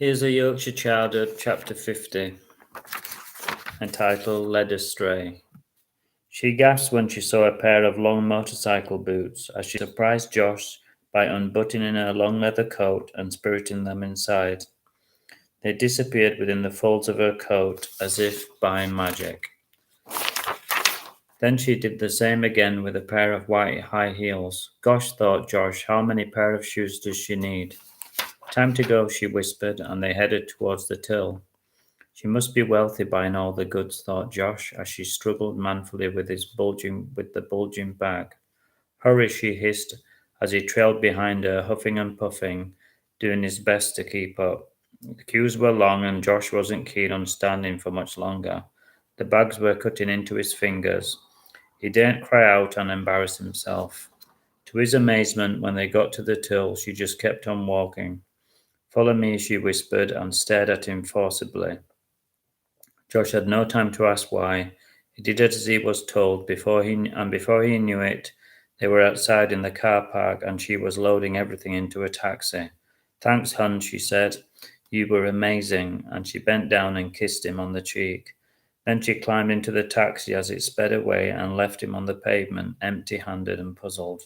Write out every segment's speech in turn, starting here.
Here's a Yorkshire Childhood, Chapter 50, entitled Led Astray. She gasped when she saw a pair of long motorcycle boots as she surprised Josh by unbuttoning her long leather coat and spiriting them inside. They disappeared within the folds of her coat as if by magic. Then she did the same again with a pair of white high heels. Gosh, thought Josh, how many pair of shoes does she need? Time to go, she whispered, and they headed towards the till. She must be wealthy buying all the goods, thought Josh, as she struggled manfully with the bulging bag. Hurry, she hissed, as he trailed behind her, huffing and puffing, doing his best to keep up. The queues were long, and Josh wasn't keen on standing for much longer. The bags were cutting into his fingers. He daren't cry out and embarrass himself. To his amazement, when they got to the till, she just kept on walking. Follow me, she whispered, and stared at him forcibly. Josh had no time to ask why. He did as he was told. Before he knew it, they were outside in the car park, and she was loading everything into a taxi. Thanks, hun, she said. You were amazing, and she bent down and kissed him on the cheek. Then she climbed into the taxi as it sped away and left him on the pavement, empty-handed and puzzled.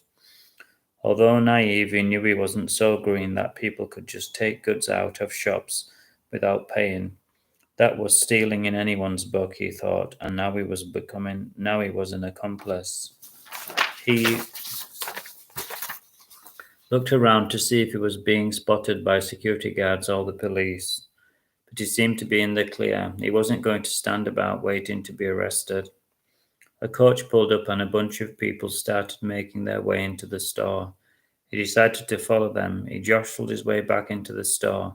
Although naive, he knew he wasn't so green that people could just take goods out of shops without paying. That was stealing in anyone's book, he thought, and now he was an accomplice. He looked around to see if he was being spotted by security guards or the police, but he seemed to be in the clear. He wasn't going to stand about waiting to be arrested. A coach pulled up and a bunch of people started making their way into the store. He decided to follow them. He jostled his way back into the store.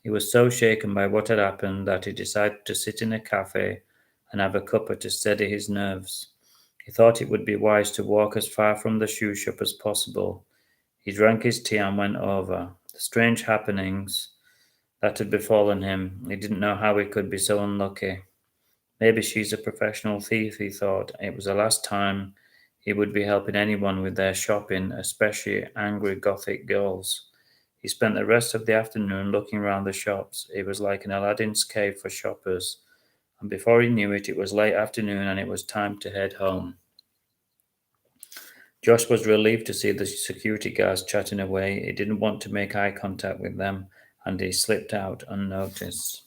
He was so shaken by what had happened that he decided to sit in a cafe and have a cuppa to steady his nerves. He thought it would be wise to walk as far from the shoe shop as possible. He drank his tea and went over. The strange happenings that had befallen him, he didn't know how he could be so unlucky. Maybe she's a professional thief, he thought. It was the last time he would be helping anyone with their shopping, especially angry Gothic girls. He spent the rest of the afternoon looking round the shops. It was like an Aladdin's cave for shoppers, and before he knew it, it was late afternoon and it was time to head home. Josh was relieved to see the security guards chatting away. He didn't want to make eye contact with them, and he slipped out unnoticed.